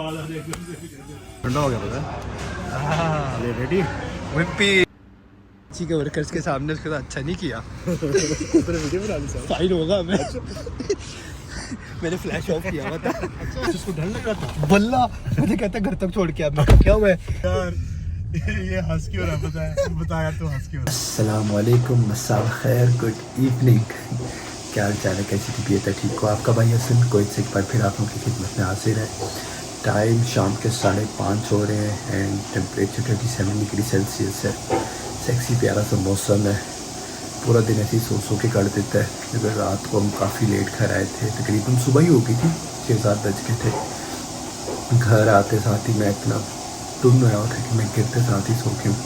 ठंडा हो गया पता है। रेडी विपी जी के वर्कर्स के सामने उसके साथ अच्छा नहीं किया। वीडियो बना ली सर, फाइन होगा हमें। मैंने फ्लैश ऑफ किया हुआ था। उसको डर लग रहा था बल्ला, मुझे कहता घर तक छोड़ के आप क्या हुआ यार। ये हंस क्यों रहा पता है, बता यार तू हंस क्यों रहा। अस्सलाम वालेकुम, मस्सा खैर, गुड इवनिंग। क्या हाल चाल है, कैसी तबीयत है, ठीक हो? आपका भाई हसन कोई से एक बार फिर आप लोगों की खिदमत में हाजिर है। टाइम शाम के 5:30 हो रहे हैं एंड टेम्परेचर 27 डिग्री सेल्सियस है। सेक्सी प्यारा सा मौसम है। पूरा दिन ऐसे ही सो के काट देता है, क्योंकि रात को हम काफ़ी लेट घर आए थे, तकरीबन सुबह ही हो गई थी, 6-7 बज के थे। घर आते साथ ही मैं इतना टुन होया था कि मैं गिरते साथ ही सो के हूँ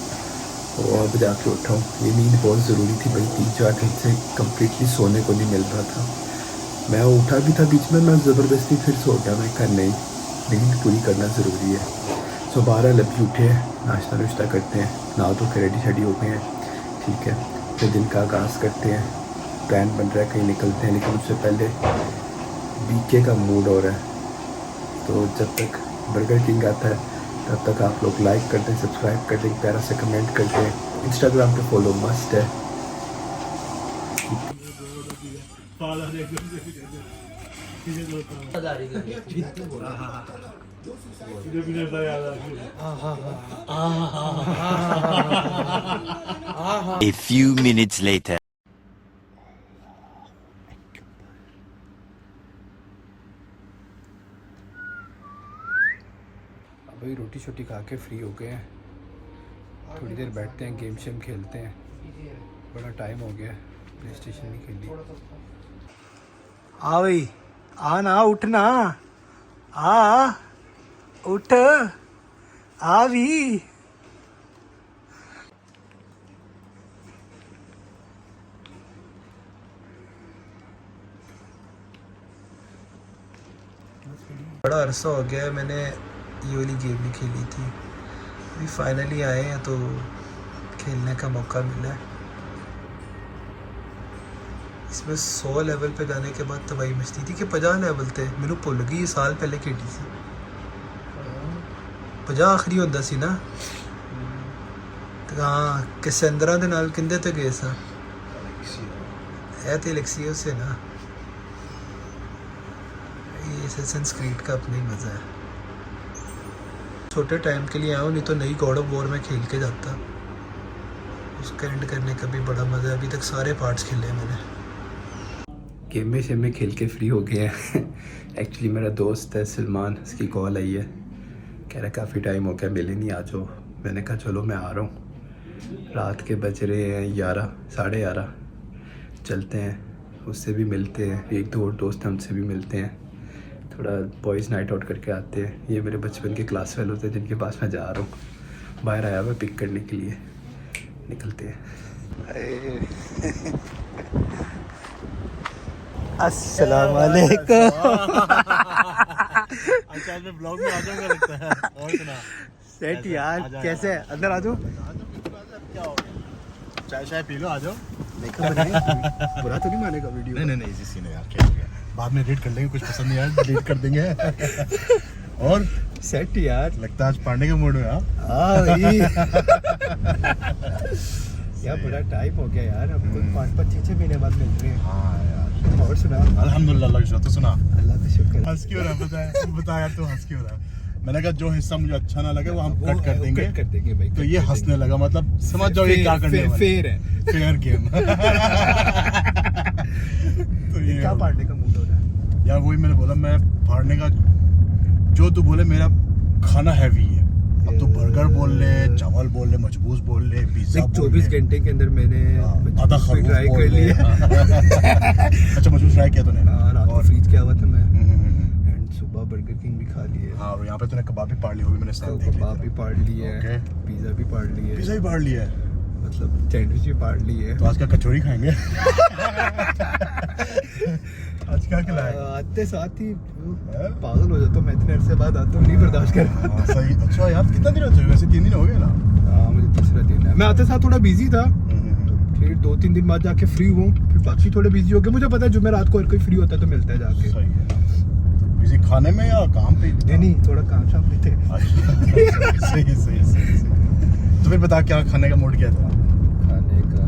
और अब जाके उठा हूँ। ये नींद बहुत ज़रूरी थी भाई, 3-4 दिन से कम्प्लीटली सोने को नहीं मिल रहा था। मैं उठा भी था बीच में, मैं ज़बरदस्ती फिर सो गया। मैं कर नहीं, नींद पूरी करना ज़रूरी है। सो 12 अभी उठे हैं, नाश्ता नुश्ता करते हैं, नहा धो के रेडी शेडी हो गए हैं, ठीक है। फिर दिन का आगाज़ करते हैं, प्लान बन रहा है कहीं निकलते हैं, लेकिन उससे पहले बीके का मूड हो रहा है। तो जब तक बर्गर किंग आता है तब तक आप लोग लाइक कर दें, सब्सक्राइब कर दें, प्यारा से कमेंट कर दें, इंस्टाग्राम पे फॉलो मस्ट है। A few minutes later. अभी रोटी शोटी खा के फ्री हो गए हैं, थोड़ी देर बैठते हैं, गेम शेम खेलते हैं। बड़ा टाइम हो गया, प्ले स्टेशन नहीं खेली। आ भाई आ ना, उठ ना, आ उठ, आ भी। बड़ा अरसा हो गया है मैंने ये वाली गेम नहीं खेली थी, अभी फाइनली आए हैं तो खेलने का मौका मिला है। इसमें 100 लेवल पे जाने के बाद तबाही मचती थी कि 50 लेवल थे, मैंने भुल गई ये साल पहले खेली थी। 50 आखिरी होता सी ना। तो हाँ, कैसेंड्रा दे नाल किंदे ते गए सा, तो एलेक्सियो से ना। ये असेसिन्स क्रीड का अपना ही मज़ा है। छोटे टाइम के लिए आया हूँ, नहीं तो नई गॉड ऑफ वॉर में खेल के जाता। उसका एंड करने का भी बड़ा मज़ा है। अभी तक सारे पार्ट्स खेले हैं मैंने। गेम शेम में खेल के फ्री हो गए हैं। एक्चुअली मेरा दोस्त है सलमान, उसकी कॉल आई है, कह रहा काफ़ी टाइम हो गया मिले नहीं, आ जाओ। मैंने कहा चलो मैं आ रहा हूँ। रात के बज रहे हैं 11, 11:30, चलते हैं, उससे भी मिलते हैं। एक दो और दोस्त हैं, उनसे भी मिलते हैं, थोड़ा बॉयज़ नाइट आउट करके आते हैं। ये मेरे बचपन के क्लास फेलो थे जिनके पास मैं जा रहा हूँ। बाहर आया हुआ पिक करने के लिए, निकलते हैं। अस्सलाम वालेकुम। अच्छा मैं ब्लॉग में आ जाऊंगा लगता है। और सुना सेट यार, कैसे है? अंदर आ जाओ। क्या हो गया, चाय चाय पी लो, आ जाओ। बुरा तो नहीं मानेगा वीडियो? नहीं नहीं नहीं, इसी सीन है यार, क्या हो गया, बाद में एडिट कर लेंगे, कुछ पसंद नहीं आया डिलीट कर देंगे। और सेट यार, लगता है आज पढ़ने के मूड में। भाई यार बड़ा टाइम हो गया यार, अब 5-6 महीने बाद मिल रहे हैं। हाँ यार, और सुना? अल्हम्दुलिल्लाह लग जाओ। तो सुना, अल्लाह का शुक्र। हंस क्यों रहा पता है, बता यार तू हंस क्यों रहा। मैंने कहा जो हिस्सा मुझे अच्छा ना लगे वो हम कट कर देंगे भाई। तो ये हंसने लगा, मतलब समझ जाओ ये क्या करने वाला। फेयर है, फेयर गेम। तो ये क्या पार्टने का मूड हो रहा है यार, वही मैंने बोला, मैं फाड़ने का जो तू बोले, मेरा खाना हैवी है। अब तू बर्गर बोल ले, चावल बोल ले, मजबूस बोल ले, पिज्जा बोल ले। 24 घंटे के अंदर मैंने आधा खरगोश ट्राई कर लिया। अच्छा मजबूस ट्राई किया तूने? रात को फ्रीज किया हुआ था मैं, एंड सुबह बर्गर किंग भी खा लिए। हाँ, यहाँ पे तूने कबाब भी पाड़ ली होगी, मैंने स्नैप देख लिया। कबाब भी पाड़ लिए है, पिज्जा भी पाड़ लिए, पिज्जा भी पाड़ लिया है, मतलब सैंडविच भी पाड़ लिए है। तो आज का कचौरी खाएंगे। आज क्या खिलाएगा? आते साथ ही पागल हो जाता हूँ मैं, इतने अरसे बाद आता हूँ, नहीं बर्दाश्त कर पाता। सही। अच्छा यार, कितना दिन हो वैसे? 3 दिन हो गए ना? हाँ, मुझे तीसरा दिन है। मैं आते साथ थोड़ा बिजी था, फिर 2-3 दिन बाद जाके फ्री हुआ, फिर बाकी थोड़े बिजी हो गए। मुझे पता है जुम्मे रात को हर कोई फ्री होता है तो मिलता है जाके। सही है, बिजी बिजी खाने में या काम पे? नहीं थोड़ा काम शाम पे थे। अच्छा सही। तो फिर बता क्या खाने का मूड क्या था? खाने का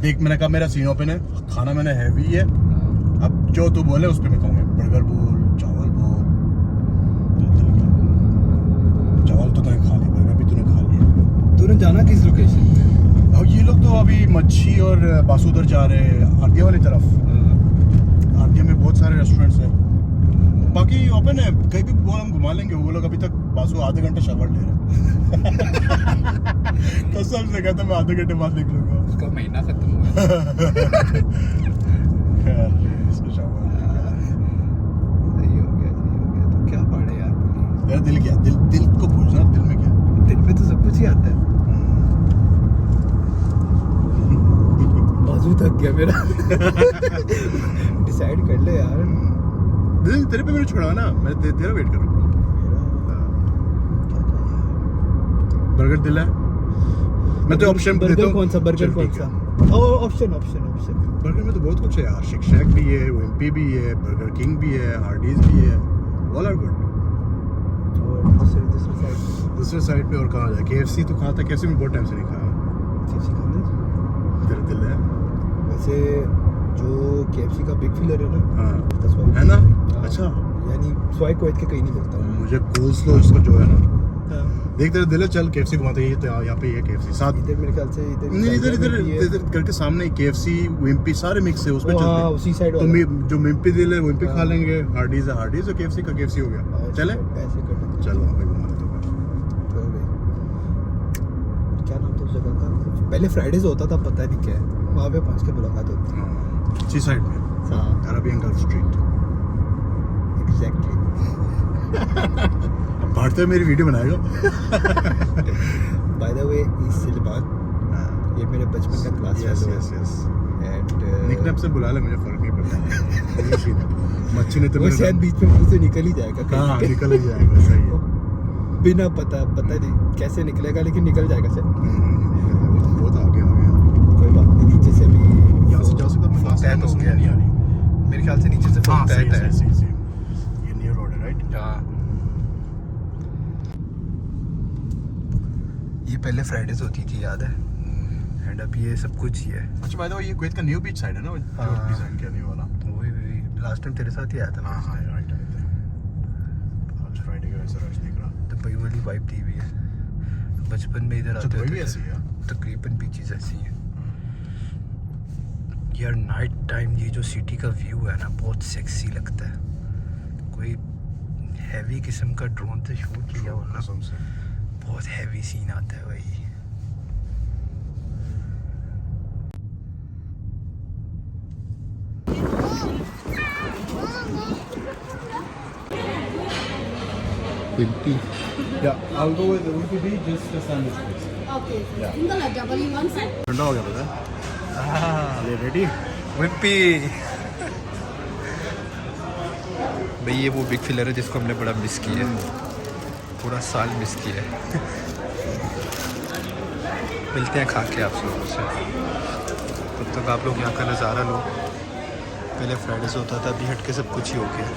देख मैंने कहा मेरा सीन ओपन है, खाना मैंने हैवी है, अब जो तू बोले उस पे मैं कहूँगा। बर्गर बोल, चावल बोल, चावल तो तूने खा लिया, बर्गर भी तूने खा लिया। तूने जाना किस लोकेशन पे? और ये लोग तो अभी मच्छी और बासु उधर जा रहे हैं, आरतिया वाली तरफ। आरतिया में बहुत सारे रेस्टोरेंट्स हैं, बाकी ओपन है, कहीं भी बोल हम घुमा लेंगे। वो लोग अभी तक बासु आधे घंटे शावर ले रहे हैं। कसम से कहता मैं आधे घंटे बाद निकलूंगा। उसका महीना खत्म हुआ है। इसको शावर सही हो गया तो क्या पढ़े यार पुलिस। तेरा दिल क्या? दिल को पूछना, दिल में क्या? दिल में तो सब कुछ ही आता है। बाजू थक गया मेरा। डिसाइड कर ले यार। तेरे पे मैंने छोड़ा ना, मैं तेरा वेट कर रहा हूँ। बर्गर दिल है, मैं तो ऑप्शन देता हूँ। कौन सा बर्गर? कौन सा? ऑप्शन बर्गर में तो बहुत कुछ है यार, शेक शैक भी है, विम्पी भी है, बर्गर किंग भी है, हार्डीज भी है, ऑल आर गुड। और दूसरे साइड पे और कहाँ जाए? KFC तो खाता है, KFC में बहुत टाइम से नहीं खाया। तेरा दिल है वैसे जो KFC का बिग फिलर है ना, हाँ है ना? अच्छा, यानी स्वाई कोएत के कहीं नहीं मिलता। मुझे कोल्स्लो उसका जो है ना, देख तेरा दिल है, चल KFC घुमाते हैं। ये तो यहाँ पे ये KFC साथ इधर मेरे ख्याल से नहीं, इधर घर के सामने ही KFC विम्पी सारे मिक्स है, उसमें चलते हैं। उसी साइड तो जो मिम्पी दिल है विम्पी खा लेंगे, हार्डीज है हार्डीज, और KFC का KFC हो गया। चले ऐसे कर चल वहाँ पे घुमा लेते हैं। क्या नाम था उस जगह का? पहले फ्राइडेज होता था, पता नहीं क्या है, वहाँ पे पहुँच के मुलाकात होती है। सी साइड में अरबियन गल्फ स्ट्रीट। एग्जैक्टली। अब भारत में मेरी वीडियो बनाएगा। बाय द वे इससे बाद ये मेरे बचपन का क्लास फेलो है एंड निकनेम से बुला ले, मुझे फर्क नहीं पड़ता। मच्छी ने तो वो शायद बीच में मुंह से निकल ही जाएगा। हाँ निकल ही जाएगा, सही है। बिना पता नहीं कैसे निकलेगा, लेकिन निकल जाएगा शायद। बहुत आगे आ गया। कोई बात नहीं, नीचे से भी यहाँ से जा सकता हूँ, तय तो हो गया। नहीं आ रही मेरे ख्याल से नीचे से हाँ, तय है। ये न्यू रोड है राइट? हाँ, ये पहले फ्राइडेज होती थी, याद है, एंड अब ये सब कुछ ही है। अच्छा भाई, ये कुवैत का न्यू बीच साइड है ना, जो डिजाइन किया न्यू वाला। वही लास्ट टाइम तेरे साथ ही आया था। हाँ राइट। आज फ्राइडे का वैसा रश दिख रहा। दुबई वाली वाइब दी हुई है। बचपन में इधर आते दुबई भी थे, ऐसी है? तकरीबन बीचेस ऐसी हैं यार। नाइट टाइम ये जो सिटी का व्यू है ना, बहुत सेक्सी लगता है। कोई हैवी किस्म का ड्रोन से शूट किया हो ना, कसम से बहुत हैवी सीन आता है भाई। Yeah, I'll go with the Wimpy Beach, just the sandwich please. Okay. Yeah. Single or double you want, sir? ठंडा हो गया पता? ये रेडी? विम्पी भाई, ये वो बिग फिलर है जिसको हमने बड़ा मिस किया है, पूरा साल मिस किया है। मिलते हैं खा के आप लोगों से, तब तक आप लोग यहाँ का नज़ारा लो। पहले फ्राइडे से होता था, अभी हट के सब कुछ ही हो गया।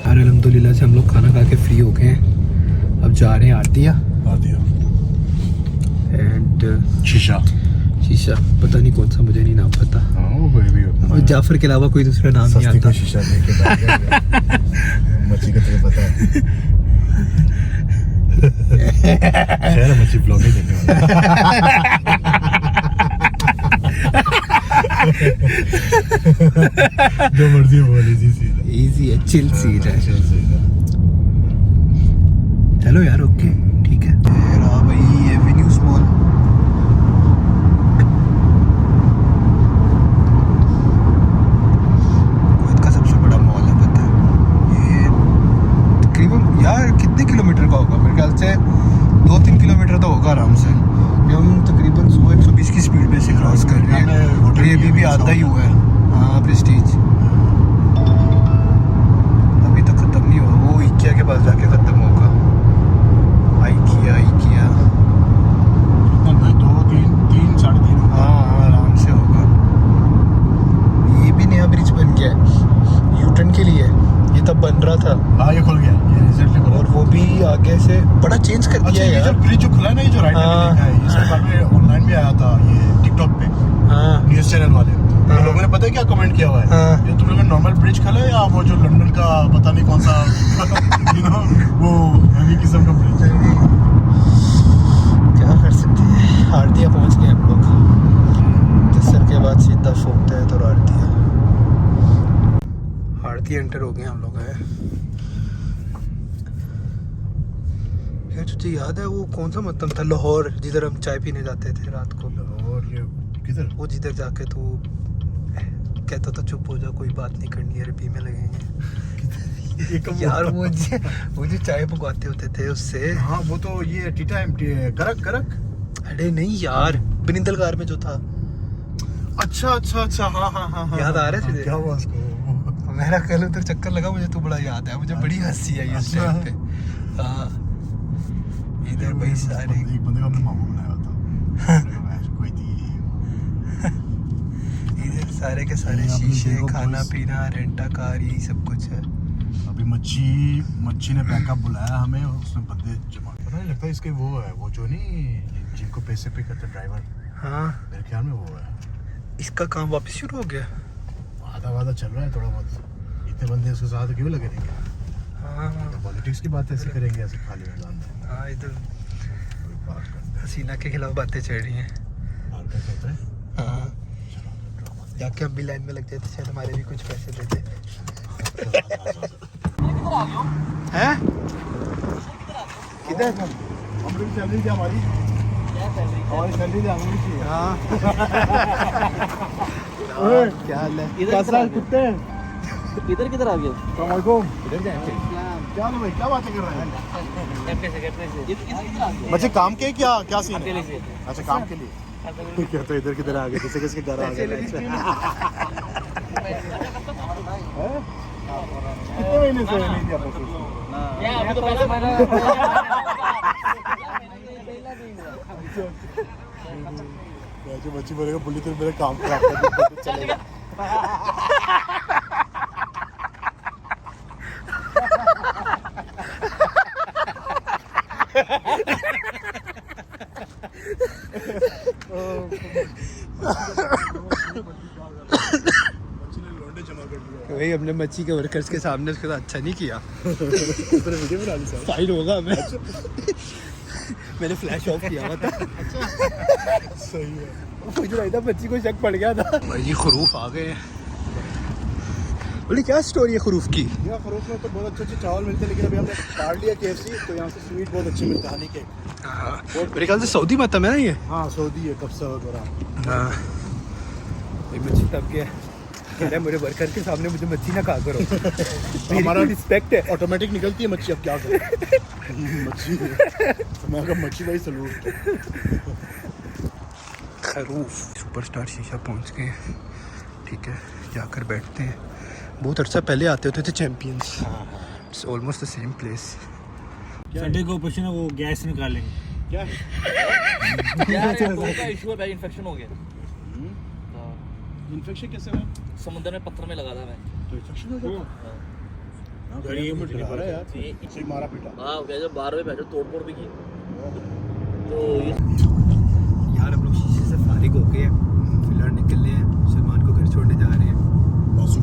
यार अल्हम्दुलिल्लाह से हम लोग खाना खा के फ्री हो गए हैं, अब जा रहे हैं आरतिया एंड शीशा पता नहीं कौन सा, मुझे नहीं नाम पता। हाँ कोई भी होता और जाफर के अलावा कोई दूसरा नाम नहीं आता। शीशा देख के बैठ गया। मच्छी का तुझे पता है? खैर मच्छी ब्लॉग ही देखने वाला। जो मर्जी बोल, इजी है, चिल सीन है। चलो यार, ओके ठीक है। रहा भाई एवेन्यूज मॉल। कुवैत का सबसे बड़ा मॉल है, पता है? ये तकरीबन यार कितने किलोमीटर का होगा? मेरे ख्याल से 2-3 किलोमीटर तो होगा आराम से। हम तकरीबन 100-120 की स्पीड में से क्रॉस कर रहे हैं, और ये अभी भी आधा ही हुआ है। हाँ, प्रेस्टीज अभी तक खत्म नहीं हुआ, वो इकिया के पास जाके खत्म होगा। इकिया 2, 3, 3, 3.5 हाँ आराम से होगा। एक्सटेंड के लिए, ये तब बन रहा था। हाँ ये खुल गया, ये रिसेंटली खुला। और वो भी आगे से बड़ा चेंज कर अच्छा दिया ये यार। जो ब्रिज जो खुला है ना, ये जो राइट हाँ। है, ये सरकार में ऑनलाइन भी आया था, ये टिकटॉक पे हाँ न्यूज़ चैनल वाले। तो लोगों ने पता है क्या कमेंट किया हुआ है? हाँ। ये तुम लोगों ने नॉर्मल ब्रिज खोला है या वो जो लंदन का पता नहीं कौन सा यू नो वो हैवी किस्म का ब्रिज है? क्या कर सकते हैं। हार्दिया पहुंच गए हम लोग। जसर के बाद सीधा फोकता है तो हार्दिया एंटर हो गए हम लोग हैं। यार तुझे याद है वो कौन सा मतलब था, लाहौर, जिधर हम चाय पीने जाते थे रात को? और ये किधर? वो जिधर जाके तू कहता था चुप हो जा, कोई बात नहीं करनी है, रबी में लगेंगे। यार वो जो चाय पकवाते होते थे उससे। हाँ वो तो ये टी टाइम गरक गरक। अरे नहीं यार, बिनिंदल कार में जो था। अच्छा अच्छा अच्छा, हाँ हाँ हाँ हाँ। याद आ रहा है तुझे? क्या हुआ उसको? मेरा कल उधर चक्कर लगा, मुझे तो बड़ा याद है, मुझे बड़ी हंसी आई उस टाइम पे। हाँ इधर भाई सारे एक बंदे का हमने मामू बनाया था। कोई थी इधर सारे के सारे ये आपने शीशे, देखो खाना बस। पीना, रेंटा कार, यही सब कुछ है। अभी मच्छी ने बैकअप बुलाया हमें, और उसने बंदे जमा, पता नहीं लगता इसके वो है, वो जो नहीं जिनको पैसे पे करते ड्राइवर, हाँ मेरे ख्याल में वो है। इसका काम वापस शुरू हो गया। आधा चल रहा है थोड़ा बहुत। इतने बंदे उसके साथ क्यों लगे रहेंगे? हाँ तो पॉलिटिक्स की बात ऐसे करेंगे, ऐसे खाली मैदान में हाँ इधर कोई बात करते हसीना के खिलाफ बातें चल रही हैं। हैं होता है। हाँ चलो ड्रामा जाके हम भी लाइन में लग जाते, शायद हमारे भी कुछ पैसे देते हैं। किधर? हमारी सैलरी थी, हमारी सैलरी थी, हमें भी चाहिए। हाँ क्या हाल है? कैसा है कुत्ते? किधर आ गए? इधर जाएंगे। क्या भाई, क्या बातें कर रहे हैं? बच्चे काम के क्या क्या सीन है? अच्छा काम के लिए क्या? तो इधर किधर आ गए, किसी किसके घर आ गए? कितने महीने से नहीं दिया पैसे? अभी तो पैसे बच्ची बोलेगा बुल्ली तो मेरा काम खराब कर चलेगा। भाई हमने मच्छी के वर्कर्स के सामने उसके साथ अच्छा नहीं किया। वीडियो बना ली सर। फाइन होगा हमें। मैंने फ्लैश ऑफ किया हुआ था। सही है। मुझे लगा था मच्छी को शक पड़ गया था। भाई जी खरूफ आ गए हैं। बोले क्या स्टोरी है खरूफ की? यहाँ खरूफ में तो बहुत अच्छे अच्छे चावल मिलते हैं, लेकिन अभी हमने काट लिया KFC, तो यहाँ से स्वीट बहुत अच्छे मिलते हैं, हनी केक। हाँ मेरे ख्याल से सऊदी में है ना ये। हाँ सऊदी है, कब्सा वगैरह। हाँ भाई मच्छी तब गया, कह रहा है मेरे वर्कर के सामने मुझे मच्छी ना खा करो। हमारा रिस्पेक्ट है। ऑटोमेटिक निकलती है मच्छी, अब क्या करें? मच्छी मैं कहा मच्छी भाई सलूट। खरूफ सुपरस्टार शीशा पहुंच गए। ठीक है जाकर बैठते हैं। बहुत अर्सा पहले आते होते थे champions. It's almost the same place. Sunday को ऑपरेशन है, वो गैस निकालेंगे। क्या यार का इशू है, बैग इन्फेक्शन हो गया। इन्फेक्शन कैसे हुआ? समुद्र में पत्थर में लगा था मैं, तो इन्फेक्शन हो गया? गरीब में डरा रहा है यार, से मारा पीटा। हाँ क्या जब 12 बजे बैठे तोड़ फोड़ भी की, तो ये यार हम लोग शीशे से फारिग हो गए हैं, फिलहाल निकल रहे हैं, सलमान को घर छोड़ने जा रहे हैं। बासु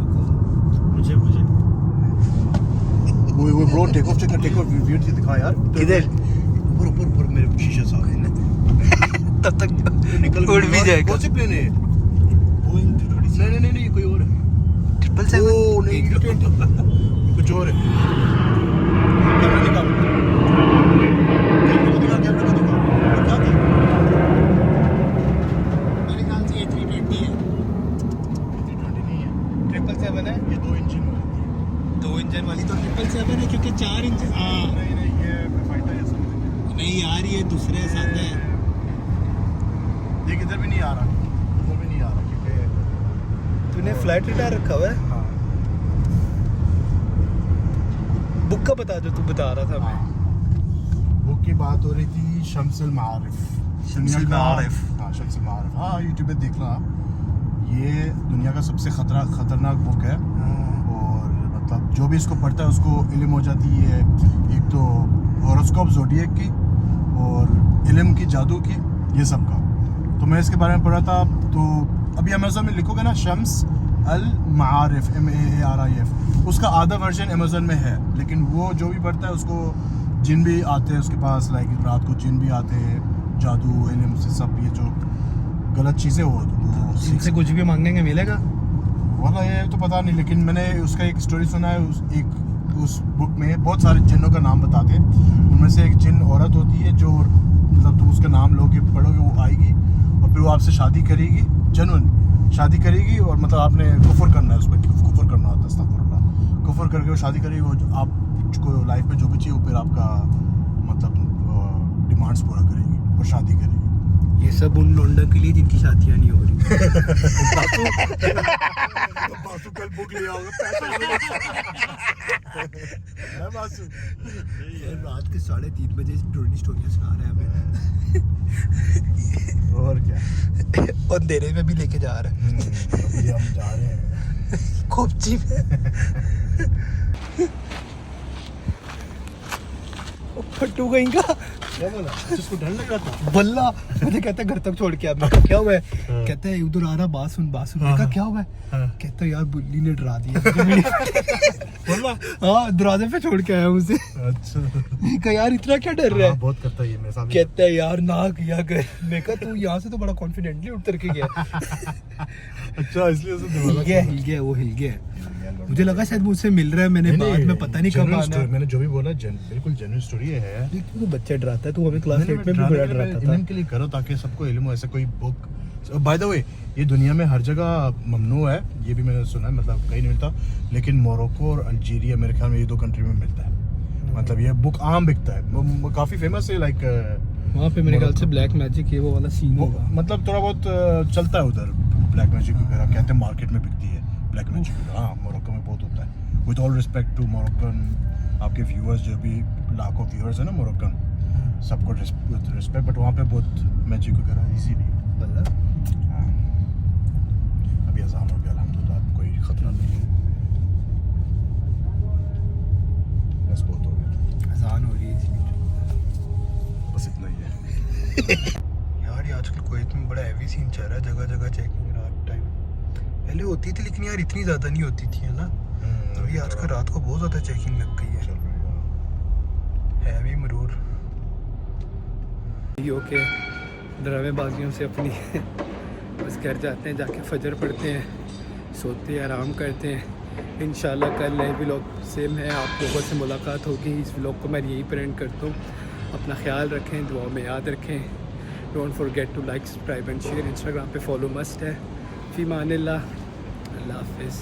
को मुझे वो ब्रो टेक ऑफ व्यू दिखा यार। किधर? ऊपर मेरे शीशे साफ है। तब तक निकल उड़ भी जाएगा। कौन सी प्लेन है? नहीं कोई और है। 777 ओ नहीं कुछ और है। कैमरा निकाल, कैमरा को दिखा। क्या था? मेरे ख्याल से ये 320 है। 320 नहीं है, 777 है। ये 2 इंजन वाली थी। 2 इंजन वाली तो 777 है, क्योंकि 4 इंजन। हाँ नहीं ये फाइटर है समथिंग। नहीं यार ये दूसरे साथ है। ये किधर भी नहीं आ रहा, क्योंकि तूने फ्लाइट रिटायर रखा हुआ है? हाँ बुक का बता जो तू बता रहा था मैं। बुक की बात हो रही थी, शम्सुल मारिफ। शम्सुल मारिफ। हाँ शम्सुल मारिफ, हाँ यूट्यूब पे देखना आप। ये दुनिया का सबसे खतरनाक बुक है। और मतलब जो भी इसको पढ़ता है उसको इल्म हो जाती है, एक तो हॉरोस्कोप ज़ोडिएक की और इल्म की, जादू की, ये सब का। तो मैं इसके बारे में पढ़ा था। तो अभी अमेज़न में लिखोगे ना शम्स अल मारिफ MAARIF, उसका आधा वर्जन अमेज़न में है। लेकिन वो जो भी पढ़ता है उसको जिन भी आते हैं उसके पास, लाइक रात को जिन भी आते हैं, जादू इल्म से सब, ये जो गलत चीज़ें वो इनसे कुछ भी मांगेंगे मिलेगा? वाला ये तो पता नहीं, लेकिन मैंने उसका एक स्टोरी सुना है। उस बुक में बहुत सारे जिन्नों का नाम बताते हैं। उनमें से एक जिन औरत होती है जो मतलब तुम उसका नाम लोगे, पढ़ोगे, वो आएगी और फिर वो आपसे शादी करेगी, जेन्युइन शादी करेगी। और मतलब आपने कुफर करना है, उस पर कुफर करना होता है, अस्तगफुरुल्लाह। कुफर करके वो शादी करेगी, वो आपको लाइफ में जो भी चाहिए वो फिर आपका मतलब डिमांड्स पूरा करेगी और शादी करेगी। ये सब उन लोंडा के लिए जिनकी शादियां नहीं हो रही। बासु कल बुक लिया होगा, है बासु? रात के 3:30 बजे स्टोरियां सुना रहे हैं हमें। और क्या, और अंधेरे में भी लेके जा रहे हैं। अभी हम जा रहे हैं खोपची में। फट्टू गई का क्या बोला? जिसको डर लग रहा था बल्ला मुझे कहता है घर तक छोड़ के आ। मैं कहा क्या हुआ है? कहता है उधर आ रहा, बात सुन। मैं कहा क्या हुआ है? कहता है यार बुल्ली ने डरा दिया। बोला हाँ, दरवाजे पे छोड़ के आया मुझे। अच्छा, मैं कहा यार इतना क्या डर रहा है? बहुत करता है ये मेरे साथ। कहता है यार ना किया कर। मैं कहा तू यहाँ से तो बड़ा कॉन्फिडेंटली उतर के गया। अच्छा, इसलिए उसे हिल गया वो हिल गया। मुझे लगा शायद मुझसे मिल रहा है, मैंने बाद में पता नहीं कब आना। मैंने जो भी बोला बिल्कुल जेन्युइन स्टोरी है। तू तो बच्चा डराता है, तू हमें क्लास 8 में भी बड़ा डराता था। इल्म के लिए करो ताकि सबको इल्म हो। ऐसा कोई बुक, बाय द वे, ये दुनिया में हर जगह ममनू है, ये भी मैंने सुना है, मतलब कहीं नहीं मिलता। लेकिन मोरक्को और अल्जीरिया मेरे ख्याल में ये 2 कंट्री में मिलता है। मतलब ये बुक आम बिकता है, काफी फेमस है। लाइक वहाँ पे मेरे ख्याल से ब्लैक मैजिक ये वो वाला सीन होगा। मतलब थोड़ा बहुत चलता है उधर ब्लैक मैजिक वगैरह, कहते हैं मार्केट में बिकती है ब्लैक मैजिक। हाँ, मोरक्को में बहुत होता है। With all respect to Moroccan, आपके व्यूअर्स जो भी लाखों व्यूअर्स है ना मोरक्कन, सबको रिस्पेक्ट, बट वहाँ पे बहुत मैजिक वगैरह इजी नहीं है। हाँ, अभी अज़ान हो गया, अल्हम्दुलिल्लाह कोई ख़तरा नहीं है। बस बहुत हो गया, अजान हो रही है इसलिए। बस इतना ही है। यार ये आजकल कुवैत में बड़ा हैवी सीन चल रहा है, जगह जगह चेकिंग रात टाइम। पहले होती थी लेकिन यार इतनी ज़्यादा नहीं होती थी, है ना? अभी आजकल रात को बहुत ज़्यादा चेकिंग लग गई है। हैवी मरूर ओके, ड्रामेबाजियों से अपनी बस घर जाते हैं, जाके फजर पढ़ते हैं, सोते हैं, आराम करते हैं। इंशाल्लाह कल नए व्लॉग से मैं आप लोगों से मुलाकात होगी। इस व्लॉग को मैं यही प्रेजेंट करता हूँ। अपना ख्याल रखें, दुआ में याद रखें। Don't forget to like, subscribe and share. Instagram पे फॉलो मस्ट है। फ़ी मानिल्लाह, अल्लाह हाफ़िज़।